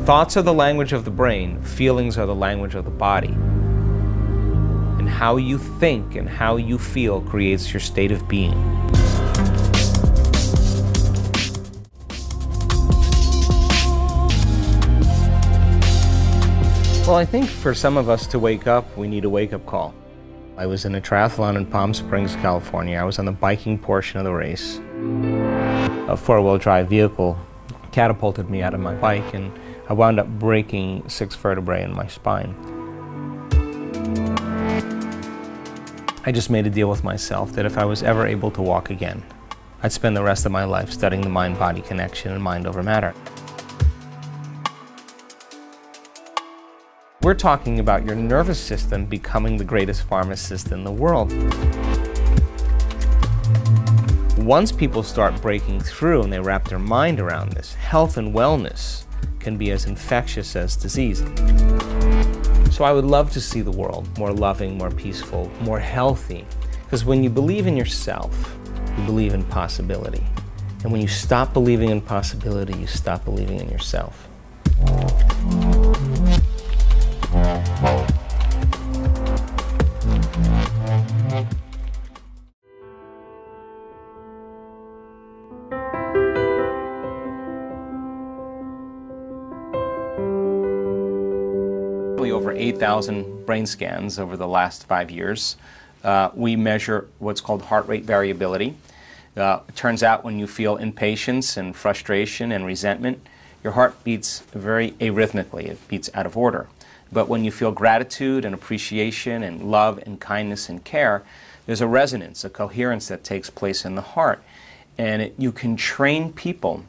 Thoughts are the language of the brain, feelings are the language of the body. And how you think and how you feel creates your state of being. Well, I think for some of us to wake up, we need a wake-up call. I was in a triathlon in Palm Springs, California. I was on the biking portion of the race. A four-wheel drive vehicle catapulted me out of my bike, and I wound up breaking 6 vertebrae in my spine. I just made a deal with myself that if I was ever able to walk again, I'd spend the rest of my life studying the mind-body connection and mind over matter. We're talking about your nervous system becoming the greatest pharmacist in the world. Once people start breaking through and they wrap their mind around this, health and wellness can be as infectious as disease. So I would love to see the world more loving, more peaceful, more healthy. Because when you believe in yourself, you believe in possibility. And when you stop believing in possibility, you stop believing in yourself. Over 8,000 brain scans over the last 5 years. We measure what's called heart rate variability. It turns out when you feel impatience and frustration and resentment, your heart beats very arrhythmically. It beats out of order. But when you feel gratitude and appreciation and love and kindness and care, there's a resonance, a coherence that takes place in the heart. And you can train people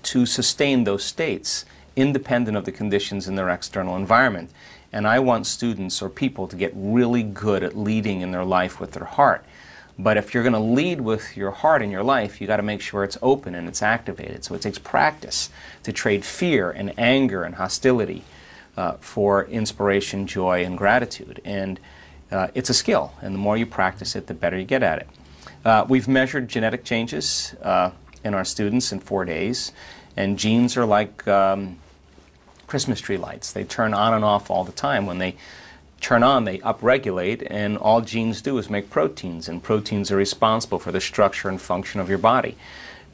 to sustain those states independent of the conditions in their external environment. And I want students or people to get really good at leading in their life with their heart. But if you're going to lead with your heart in your life, you got to make sure it's open and it's activated. So it takes practice to trade fear and anger and hostility for inspiration, joy, and gratitude. And it's a skill, and the more you practice it, the better you get at it. We've measured genetic changes in our students in 4 days, and genes are like Christmas tree lights. They turn on and off all the time. When they turn on, they upregulate, and all genes do is make proteins, and proteins are responsible for the structure and function of your body.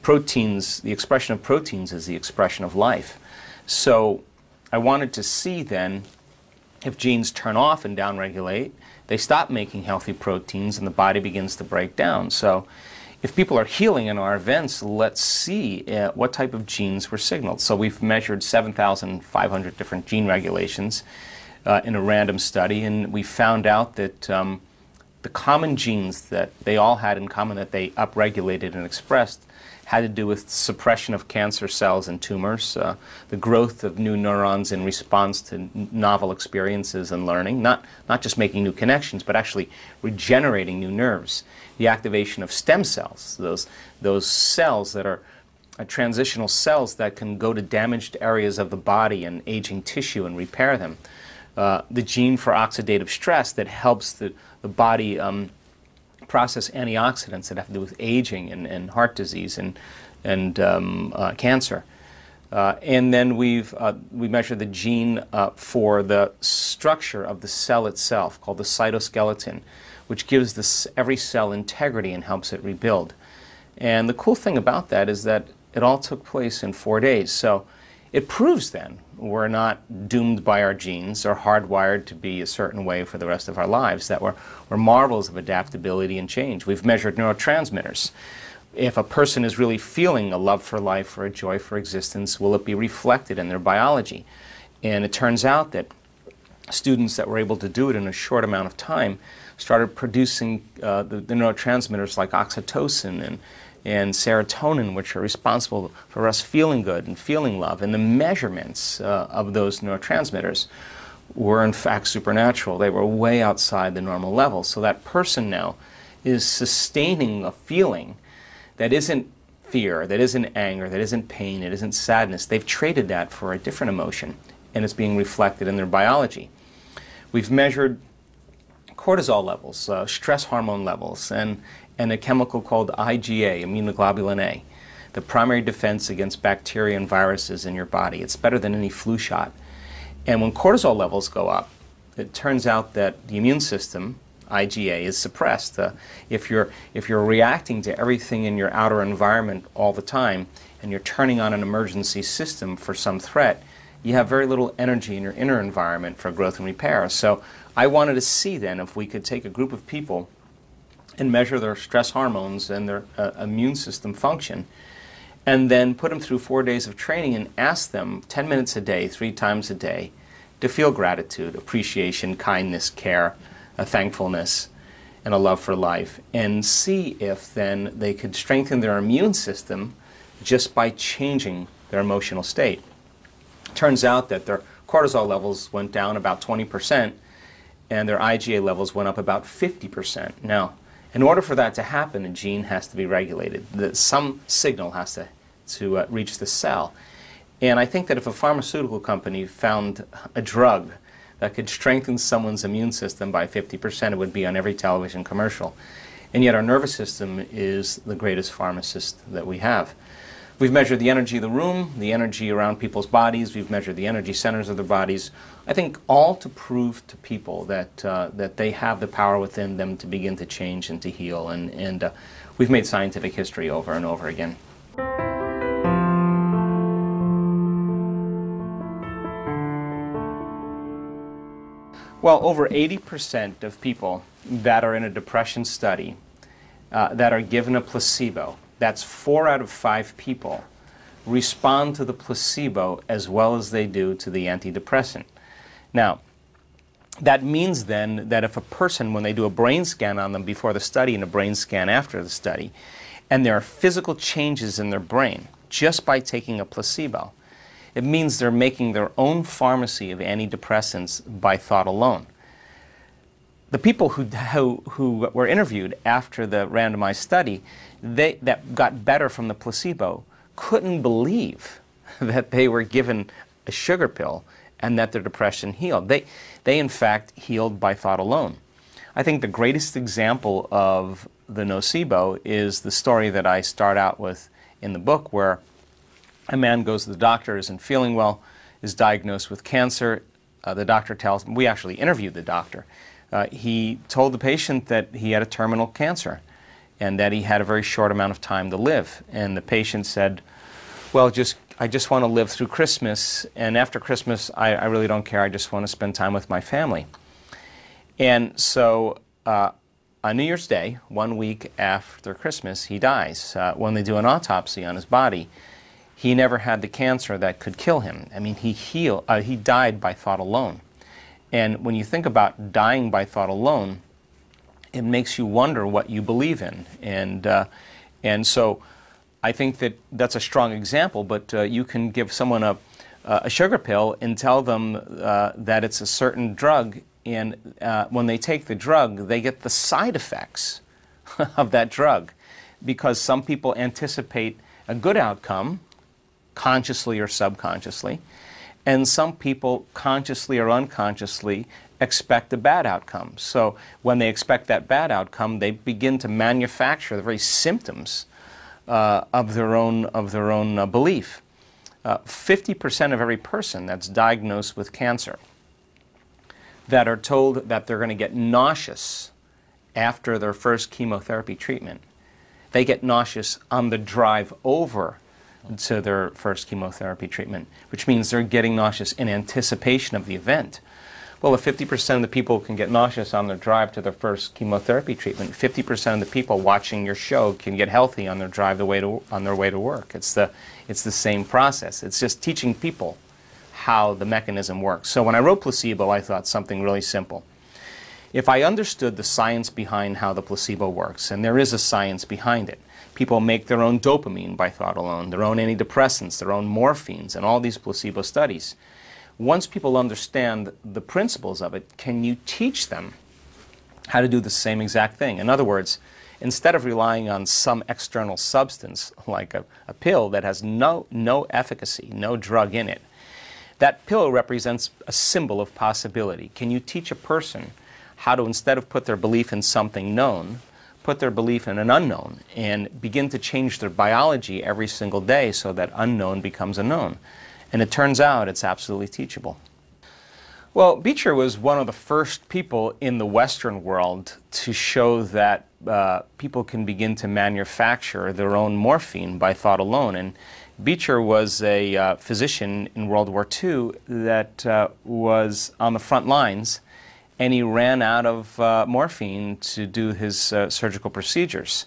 Proteins, the expression of proteins is the expression of life. So I wanted to see then if genes turn off and downregulate, they stop making healthy proteins and the body begins to break down. So if people are healing in our events, let's see what type of genes were signaled. So we've measured 7,500 different gene regulations in a random study, and we found out that the common genes that they all had in common that they upregulated and expressed had to do with suppression of cancer cells and tumors, the growth of new neurons in response to novel experiences and learning, not just making new connections, but actually regenerating new nerves, the activation of stem cells, those cells that are transitional cells that can go to damaged areas of the body and aging tissue and repair them, the gene for oxidative stress that helps the body process antioxidants that have to do with aging and heart disease and cancer. And then we measure the gene for the structure of the cell itself, called the cytoskeleton, which gives every cell integrity and helps it rebuild. And the cool thing about that is that it all took place in 4 days. So it proves then we're not doomed by our genes or hardwired to be a certain way for the rest of our lives, that we're marvels of adaptability and change. We've measured neurotransmitters. If a person is really feeling a love for life or a joy for existence, will it be reflected in their biology? And it turns out that students that were able to do it in a short amount of time started producing the neurotransmitters like oxytocin and serotonin, which are responsible for us feeling good and feeling love. And the measurements of those neurotransmitters were in fact supernatural. They were way outside the normal level. So that person now is sustaining a feeling that isn't fear, that isn't anger, that isn't pain, it isn't sadness. They've traded that for a different emotion, and it's being reflected in their biology. We've measured cortisol levels, stress hormone levels, and a chemical called IgA, immunoglobulin A. the primary defense against bacteria and viruses in your body. It's better than any flu shot. And when cortisol levels go up, it turns out that the immune system, IgA, is suppressed. If you're reacting to everything in your outer environment all the time, and you're turning on an emergency system for some threat, you have very little energy in your inner environment for growth and repair. So I wanted to see then if we could take a group of people and measure their stress hormones and their immune system function, and then put them through 4 days of training and ask them 10 minutes a day, 3 times a day, to feel gratitude, appreciation, kindness, care, a thankfulness, and a love for life, and see if then they could strengthen their immune system just by changing their emotional state. Turns out that their cortisol levels went down about 20% and their IgA levels went up about 50%. Now, in order for that to happen, a gene has to be regulated. Some signal has to reach the cell. And I think that if a pharmaceutical company found a drug that could strengthen someone's immune system by 50%, it would be on every television commercial. And yet our nervous system is the greatest pharmacist that we have. We've measured the energy of the room, the energy around people's bodies. We've measured the energy centers of their bodies. I think all to prove to people that that they have the power within them to begin to change and to heal. And we've made scientific history over and over again. Well, over 80% of people that are in a depression study that are given a placebo, that's 4 out of 5 people, respond to the placebo as well as they do to the antidepressant. Now, that means then that if a person, when they do a brain scan on them before the study and a brain scan after the study, and there are physical changes in their brain just by taking a placebo, it means they're making their own pharmacy of antidepressants by thought alone. The people who were interviewed after the randomized study that got better from the placebo couldn't believe that they were given a sugar pill and that their depression healed. They in fact healed by thought alone. I think the greatest example of the nocebo is the story that I start out with in the book, where a man goes to the doctor, isn't feeling well, is diagnosed with cancer. The doctor tells him, we actually interviewed the doctor. He told the patient that he had a terminal cancer and that he had a very short amount of time to live. And the patient said, well, I just want to live through Christmas, and after Christmas, I really don't care. I just want to spend time with my family. And so on New Year's Day, 1 week after Christmas, he dies. When they do an autopsy on his body, he never had the cancer that could kill him. I mean, he died by thought alone. And when you think about dying by thought alone, it makes you wonder what you believe in. And so I think that that's a strong example, but you can give someone a sugar pill and tell them that it's a certain drug, and when they take the drug, they get the side effects of that drug, because some people anticipate a good outcome, consciously or subconsciously, and some people consciously or unconsciously expect a bad outcome. So when they expect that bad outcome, they begin to manufacture the very symptoms of their own belief. 50% of every person that's diagnosed with cancer that are told that they're going to get nauseous after their first chemotherapy treatment, they get nauseous on the drive over to their first chemotherapy treatment, which means they're getting nauseous in anticipation of the event. Well, if 50% of the people can get nauseous on their drive to their first chemotherapy treatment, 50% of the people watching your show can get healthy on their drive on their way to work. It's the same process. It's just teaching people how the mechanism works. So when I wrote Placebo, I thought something really simple. If I understood the science behind how the placebo works, and there is a science behind it, people make their own dopamine by thought alone, their own antidepressants, their own morphines, and all these placebo studies. Once people understand the principles of it, can you teach them how to do the same exact thing? In other words, instead of relying on some external substance like a pill that has no efficacy, no drug in it, that pill represents a symbol of possibility. Can you teach a person how to, instead of put their belief in something known, put their belief in an unknown and begin to change their biology every single day so that unknown becomes a known. And it turns out it's absolutely teachable. Well, Beecher was one of the first people in the Western world to show that people can begin to manufacture their own morphine by thought alone. And Beecher was a physician in World War II that was on the front lines, and he ran out of morphine to do his surgical procedures.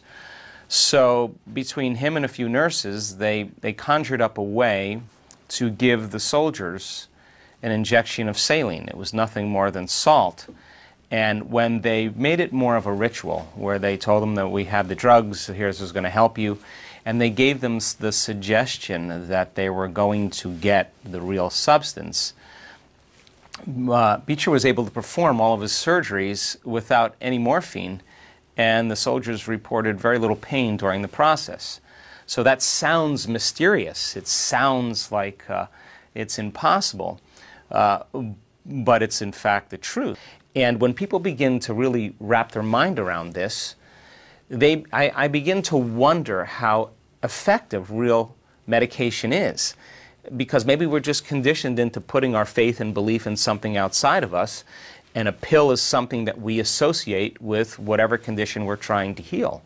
So between him and a few nurses, they conjured up a way to give the soldiers an injection of saline. It was nothing more than salt. And when they made it more of a ritual, where they told them that we have the drugs, here's what's going to help you, and they gave them the suggestion that they were going to get the real substance, Beecher was able to perform all of his surgeries without any morphine, and the soldiers reported very little pain during the process. So that sounds mysterious. It sounds like it's impossible, but it's in fact the truth. And when people begin to really wrap their mind around this, I begin to wonder how effective real medication is. Because maybe we're just conditioned into putting our faith and belief in something outside of us, and a pill is something that we associate with whatever condition we're trying to heal.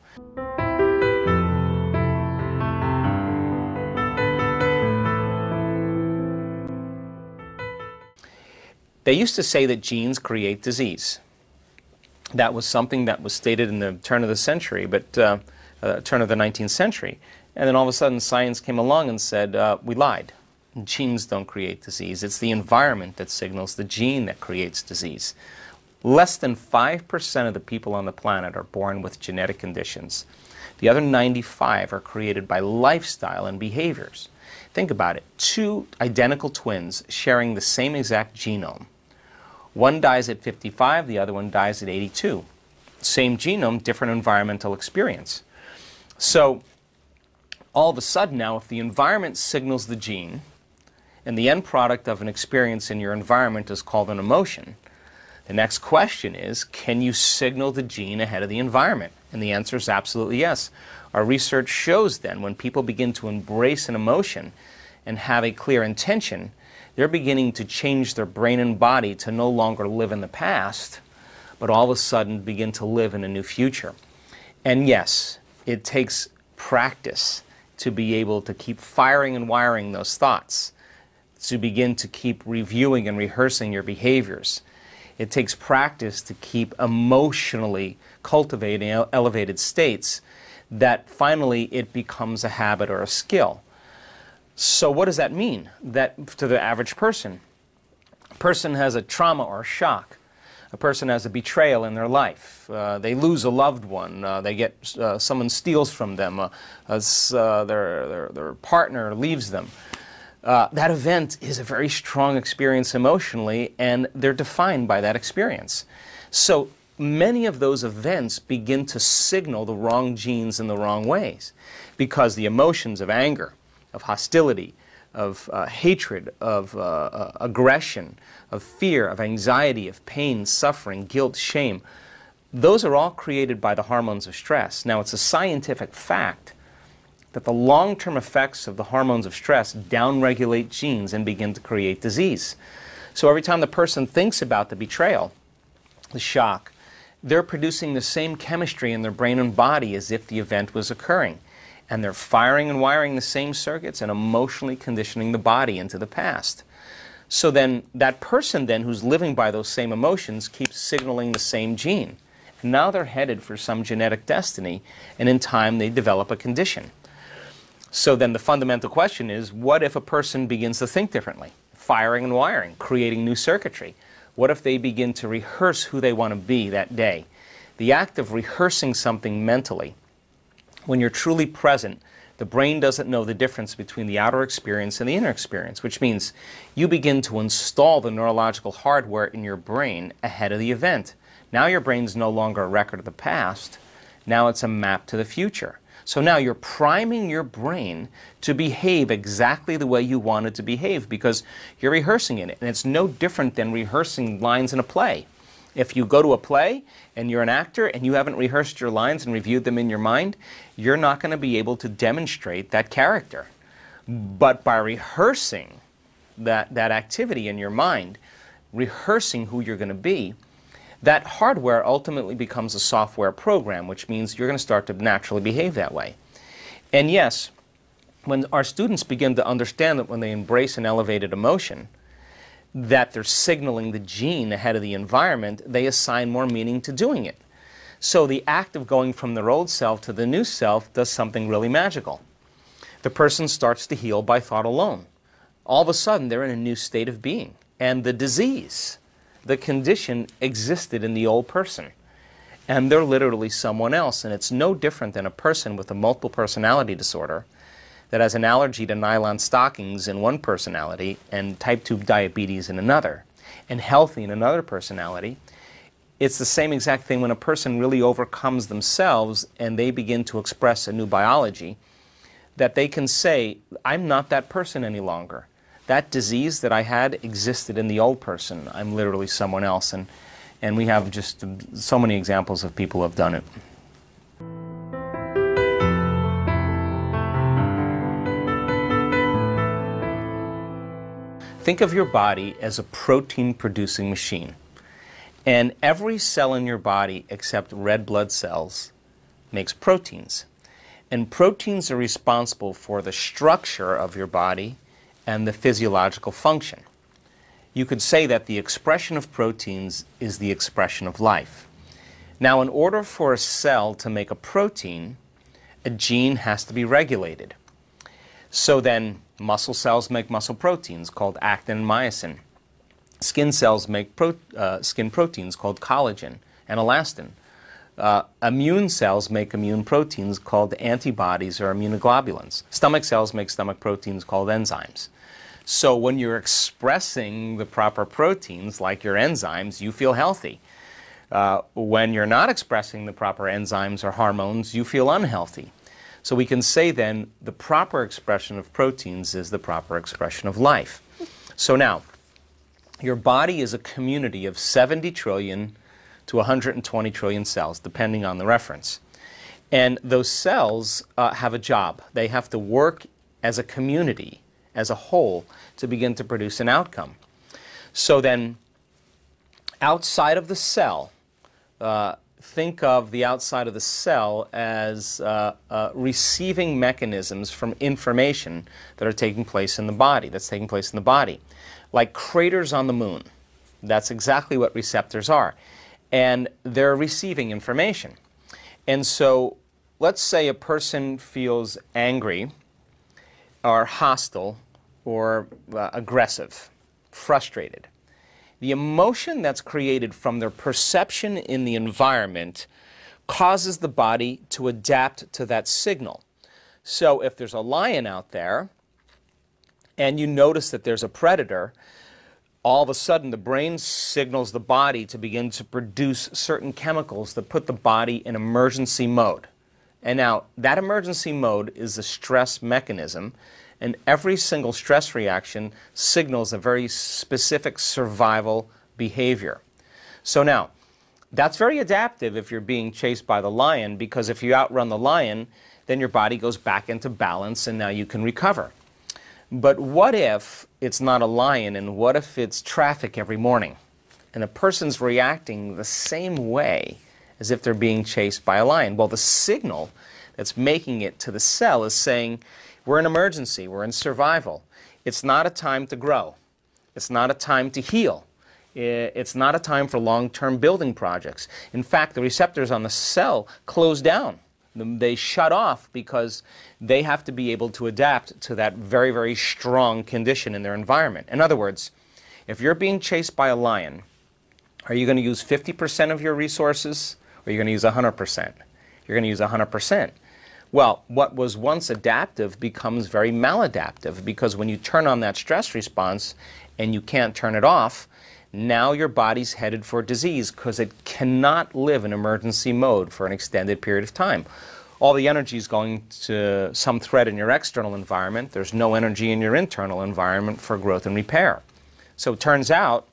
They used to say that genes create disease. That was something that was stated in the turn of the century, but turn of the 19th century. And then all of a sudden science came along and said, we lied. Genes don't create disease. It's the environment that signals the gene that creates disease. Less than 5% of the people on the planet are born with genetic conditions. The other 95 are created by lifestyle and behaviors. Think about it. Two identical twins sharing the same exact genome. One dies at 55, the other one dies at 82. Same genome, different environmental experience. So all of a sudden now, if the environment signals the gene, and the end product of an experience in your environment is called an emotion, the next question is, can you signal the gene ahead of the environment? And the answer is absolutely yes. Our research shows then when people begin to embrace an emotion and have a clear intention, they're beginning to change their brain and body to no longer live in the past, but all of a sudden begin to live in a new future. And yes, it takes practice to be able to keep firing and wiring those thoughts, to begin to keep reviewing and rehearsing your behaviors. It takes practice to keep emotionally cultivating elevated states that finally it becomes a habit or a skill. So what does that mean? That to the average person? A person has a trauma or a shock. A person has a betrayal in their life. They lose a loved one. They get someone steals from them. Their partner leaves them. That event is a very strong experience emotionally, and they're defined by that experience. So many of those events begin to signal the wrong genes in the wrong ways, because the emotions of anger, of hostility, of hatred, of aggression, of fear, of anxiety, of pain, suffering, guilt, shame, those are all created by the hormones of stress. Now, it's a scientific fact that the long-term effects of the hormones of stress downregulate genes and begin to create disease. So every time the person thinks about the betrayal, the shock, they're producing the same chemistry in their brain and body as if the event was occurring. And they're firing and wiring the same circuits and emotionally conditioning the body into the past. So then that person then who's living by those same emotions keeps signaling the same gene. And now they're headed for some genetic destiny, and in time they develop a condition. So then the fundamental question is, what if a person begins to think differently? Firing and wiring, creating new circuitry. What if they begin to rehearse who they want to be that day? The act of rehearsing something mentally, when you're truly present, the brain doesn't know the difference between the outer experience and the inner experience, which means you begin to install the neurological hardware in your brain ahead of the event. Now your brain's no longer a record of the past. Now it's a map to the future. So now you're priming your brain to behave exactly the way you want it to behave because you're rehearsing it. And it's no different than rehearsing lines in a play. If you go to a play and you're an actor and you haven't rehearsed your lines and reviewed them in your mind, you're not going to be able to demonstrate that character. But by rehearsing that activity in your mind, rehearsing who you're going to be, that hardware ultimately becomes a software program, which means you're going to start to naturally behave that way. And yes, when our students begin to understand that when they embrace an elevated emotion, that they're signaling the gene ahead of the environment, they assign more meaning to doing it. So the act of going from their old self to the new self does something really magical. The person starts to heal by thought alone. All of a sudden, they're in a new state of being. And the disease, the condition, existed in the old person. And they're literally someone else. And it's no different than a person with a multiple personality disorder that has an allergy to nylon stockings in one personality and type 2 diabetes in another, and healthy in another personality. It's the same exact thing when a person really overcomes themselves and they begin to express a new biology, that they can say, I'm not that person any longer. That disease that I had existed in the old person. I'm literally someone else. And we have just so many examples of people who have done it. Think of your body as a protein-producing machine. And every cell in your body except red blood cells makes proteins. And proteins are responsible for the structure of your body and the physiological function. You could say that the expression of proteins is the expression of life. Now, in order for a cell to make a protein, a gene has to be regulated. So then, muscle cells make muscle proteins called actin and myosin. Skin cells make skin proteins called collagen and elastin. Immune cells make immune proteins called antibodies or immunoglobulins. Stomach cells make stomach proteins called enzymes. So when you're expressing the proper proteins, like your enzymes, you feel healthy. When you're not expressing the proper enzymes or hormones, you feel unhealthy. So we can say then the proper expression of proteins is the proper expression of life. So now, your body is a community of 70 trillion to 120 trillion cells, depending on the reference. And those cells have a job. They have to work as a community, as a whole, to begin to produce an outcome. So then, outside of the cell, think of the outside of the cell as receiving mechanisms from information that are taking place in the body, like craters on the moon. That's exactly what receptors are. And they're receiving information. And so, let's say a person feels angry or hostile or aggressive, frustrated. The emotion that's created from their perception in the environment causes the body to adapt to that signal. So if there's a lion out there and you notice that there's a predator, all of a sudden the brain signals the body to begin to produce certain chemicals that put the body in emergency mode. And now that emergency mode is a stress mechanism, and every single stress reaction signals a very specific survival behavior. So now, that's very adaptive if you're being chased by the lion, because if you outrun the lion, then your body goes back into balance and now you can recover. But what if it's not a lion, and what if it's traffic every morning? And a person's reacting the same way as if they're being chased by a lion. Well, the signal that's making it to the cell is saying, we're in emergency, we're in survival. It's not a time to grow. It's not a time to heal. It's not a time for long-term building projects. In fact, the receptors on the cell close down. They shut off because they have to be able to adapt to that very, very strong condition in their environment. In other words, if you're being chased by a lion, are you going to use 50% of your resources, or are you going to use 100%? You're going to use 100%. Well, what was once adaptive becomes very maladaptive, because when you turn on that stress response and you can't turn it off, now your body's headed for disease because it cannot live in emergency mode for an extended period of time. All the energy is going to some threat in your external environment. There's no energy in your internal environment for growth and repair. So it turns out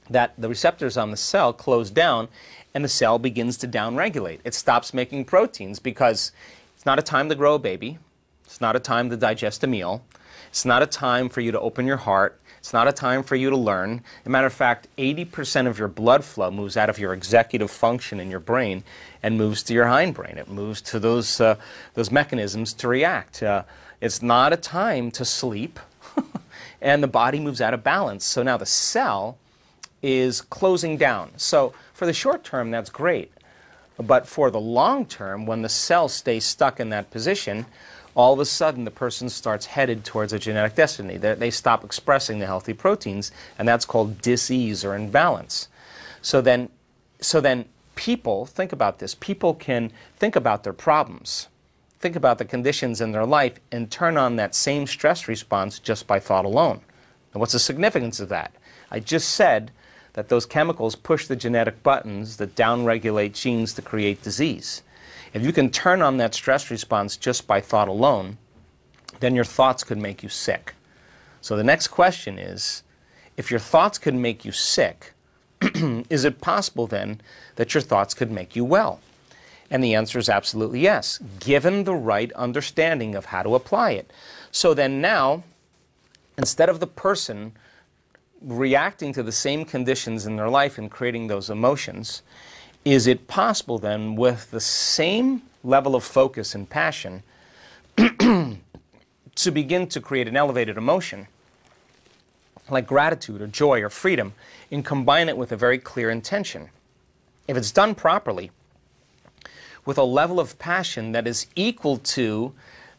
that the receptors on the cell close down and the cell begins to downregulate. It stops making proteins because it's not a time to grow a baby. It's not a time to digest a meal. It's not a time for you to open your heart. It's not a time for you to learn. As a matter of fact, 80% of your blood flow moves out of your executive function in your brain and moves to your hindbrain. It moves to those mechanisms to react. It's not a time to sleep, and the body moves out of balance. So now the cell is closing down. So for the short term, that's great. But for the long term, when the cell stays stuck in that position, all of a sudden the person starts headed towards a genetic destiny. They stop expressing the healthy proteins, and that's called dis-ease or imbalance. So then people, think about this, people can think about their problems, think about the conditions in their life, and turn on that same stress response just by thought alone. And what's the significance of that? I just said that those chemicals push the genetic buttons that downregulate genes to create disease. If you can turn on that stress response just by thought alone, then your thoughts could make you sick. So the next question is, if your thoughts could make you sick, is it possible then that your thoughts could make you well? And the answer is absolutely yes, given the right understanding of how to apply it. So then now, instead of the person reacting to the same conditions in their life and creating those emotions, is it possible then, with the same level of focus and passion, to begin to create an elevated emotion, like gratitude or joy or freedom, and combine it with a very clear intention? If it's done properly, with a level of passion that is equal to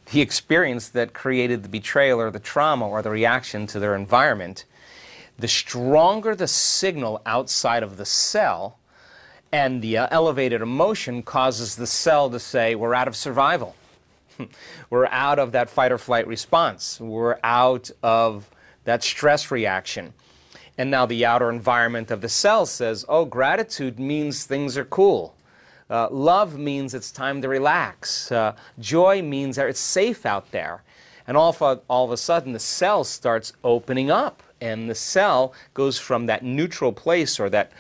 the experience that created the betrayal or the trauma or the reaction to their environment, the stronger the signal outside of the cell, and the elevated emotion causes the cell to say, we're out of survival. We're out of that fight or flight response. We're out of that stress reaction. And now the outer environment of the cell says, oh, gratitude means things are cool. Love means it's time to relax. Joy means that it's safe out there. And all of a sudden, the cell starts opening up. And the cell goes from that neutral place or that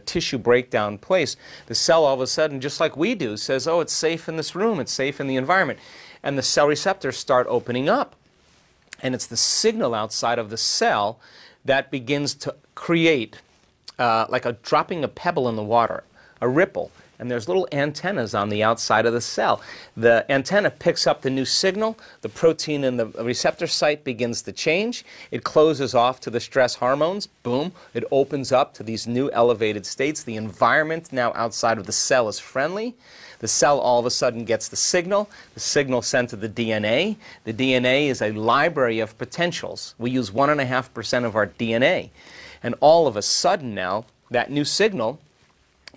tissue breakdown place. The cell all of a sudden, just like we do, says, oh, it's safe in this room, it's safe in the environment. And the cell receptors start opening up. And it's the signal outside of the cell that begins to create, like dropping a pebble in the water, a ripple. And there's little antennas on the outside of the cell. The antenna picks up the new signal, the protein in the receptor site begins to change, it closes off to the stress hormones, boom, it opens up to these new elevated states. The environment now outside of the cell is friendly. The cell all of a sudden gets the signal sent to the DNA. The DNA is a library of potentials. We use 1.5% of our DNA. And all of a sudden now, that new signal,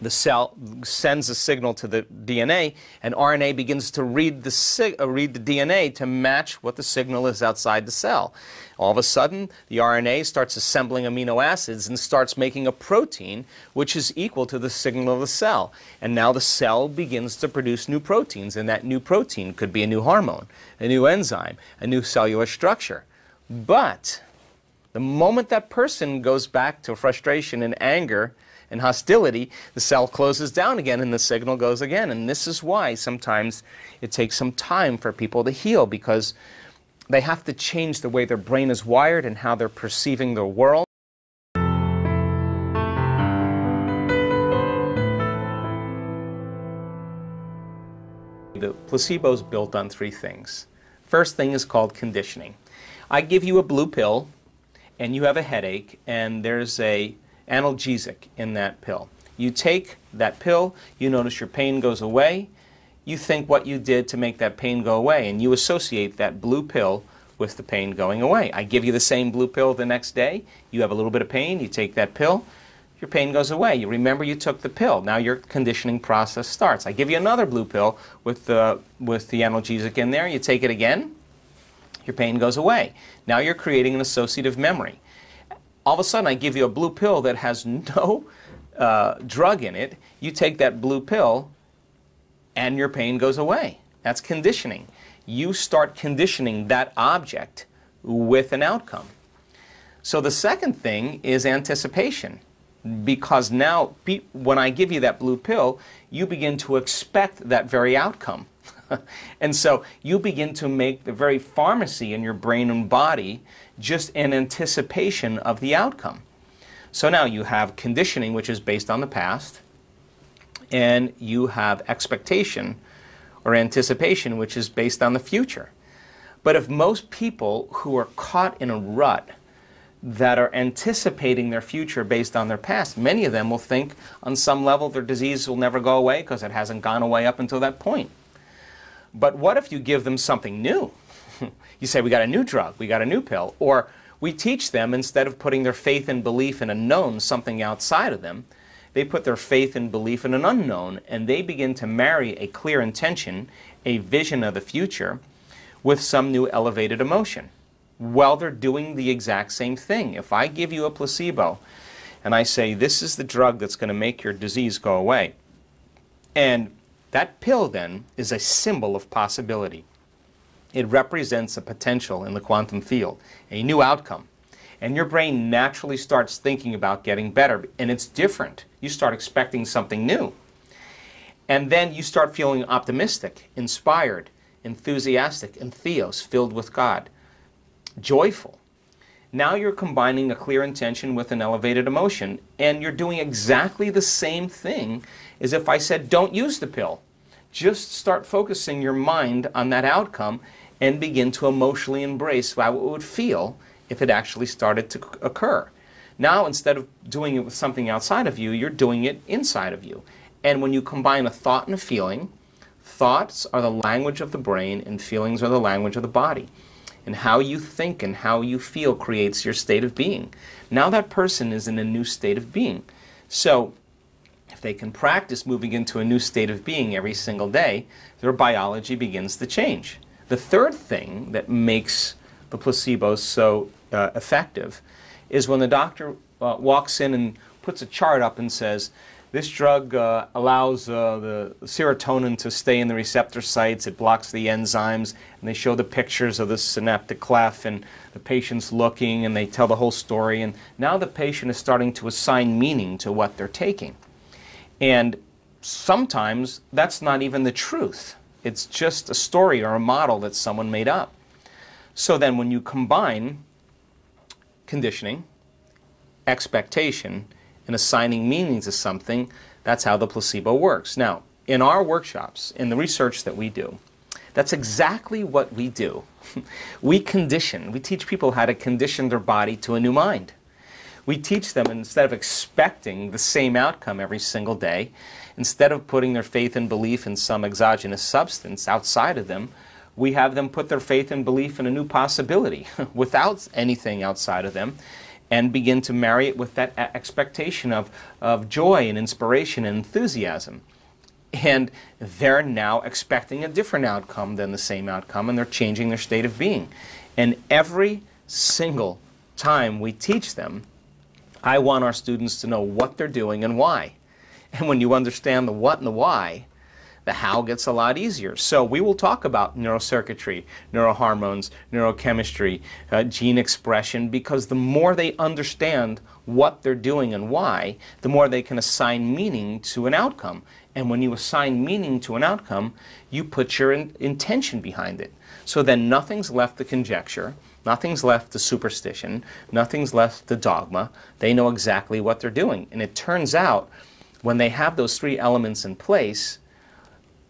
the cell sends a signal to the DNA, and RNA begins to read the DNA to match what the signal is outside the cell. All of a sudden, the RNA starts assembling amino acids and starts making a protein which is equal to the signal of the cell. And now the cell begins to produce new proteins, and that new protein could be a new hormone, a new enzyme, a new cellular structure. But the moment that person goes back to frustration and anger and hostility, the cell closes down again and the signal goes again. And this is why sometimes it takes some time for people to heal, because they have to change the way their brain is wired and how they're perceiving the world. The placebo is built on 3 things. First thing is called conditioning. I give you a blue pill and you have a headache, and there's a analgesic in that pill. You take that pill, you notice your pain goes away, you think what you did to make that pain go away, and you associate that blue pill with the pain going away. I give you the same blue pill the next day, you have a little bit of pain, you take that pill, your pain goes away. You remember you took the pill. Now your conditioning process starts. I give you another blue pill with the analgesic in there, you take it again, your pain goes away. Now you're creating an associative memory. All of a sudden, I give you a blue pill that has no drug in it. You take that blue pill, and your pain goes away. That's conditioning. You start conditioning that object with an outcome. So the second thing is anticipation. Because now, when I give you that blue pill, you begin to expect that very outcome. And so you begin to make the very pharmacy in your brain and body just in anticipation of the outcome. So now you have conditioning, which is based on the past, and you have expectation or anticipation, which is based on the future. But if most people who are caught in a rut that are anticipating their future based on their past, many of them will think on some level their disease will never go away because it hasn't gone away up until that point. But what if you give them something new? You say, we got a new drug, we got a new pill, or we teach them, instead of putting their faith and belief in a known, something outside of them, they put their faith and belief in an unknown, and they begin to marry a clear intention, a vision of the future, with some new elevated emotion. Well, they're doing the exact same thing. If I give you a placebo and I say, this is the drug that's going to make your disease go away, and that pill then is a symbol of possibility. It represents a potential in the quantum field, a new outcome. And your brain naturally starts thinking about getting better, and it's different. You start expecting something new. And then you start feeling optimistic, inspired, enthusiastic, and theos, filled with God. Joyful. Now you're combining a clear intention with an elevated emotion, and you're doing exactly the same thing as if I said, don't use the pill. Just start focusing your mind on that outcome and begin to emotionally embrace how it would feel if it actually started to occur. Now, instead of doing it with something outside of you, you're doing it inside of you. And when you combine a thought and a feeling, thoughts are the language of the brain and feelings are the language of the body. And how you think and how you feel creates your state of being. Now that person is in a new state of being. So if they can practice moving into a new state of being every single day, their biology begins to change. The third thing that makes the placebo so effective is when the doctor walks in and puts a chart up and says, this drug allows the serotonin to stay in the receptor sites, it blocks the enzymes, and they show the pictures of the synaptic cleft and the patient's looking, and they tell the whole story, and now the patient is starting to assign meaning to what they're taking. And sometimes that's not even the truth. It's just a story or a model that someone made up. So then when you combine conditioning, expectation, and assigning meaning to something, that's how the placebo works. Now, in our workshops, in the research that we do, that's exactly what we do. We condition. We teach people how to condition their body to a new mind. We teach them, instead of expecting the same outcome every single day, instead of putting their faith and belief in some exogenous substance outside of them, we have them put their faith and belief in a new possibility without anything outside of them, and begin to marry it with that expectation of joy and inspiration and enthusiasm. And they're now expecting a different outcome than the same outcome, and they're changing their state of being. And every single time we teach them, I want our students to know what they're doing and why. And when you understand the what and the why, the how gets a lot easier. So we will talk about neurocircuitry, neurohormones, neurochemistry, gene expression, because the more they understand what they're doing and why, the more they can assign meaning to an outcome. And when you assign meaning to an outcome, you put your intention behind it. So then nothing's left to conjecture, nothing's left to superstition, nothing's left to dogma. They know exactly what they're doing. And it turns out, when they have those three elements in place,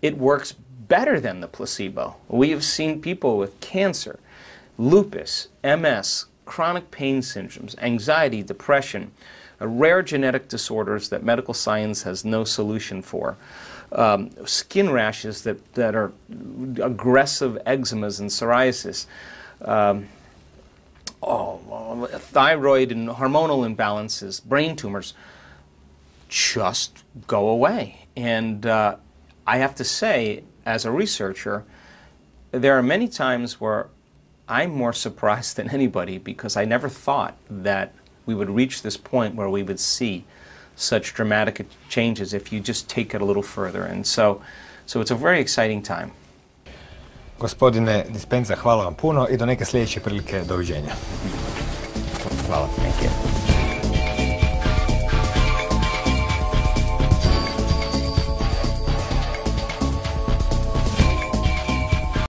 it works better than the placebo. We have seen people with cancer, lupus, MS, chronic pain syndromes, anxiety, depression, rare genetic disorders that medical science has no solution for, skin rashes that are aggressive eczemas and psoriasis, thyroid and hormonal imbalances, brain tumors, just go away. And I have to say, as a researcher, there are many times where I'm more surprised than anybody, because I never thought that we would reach this point where we would see such dramatic changes if you just take it a little further. And so it's a very exciting time. Gospodine Dispenza, hvala vam puno i do neke sljedeće prilike. Doviđenja. Hvala. Thank you.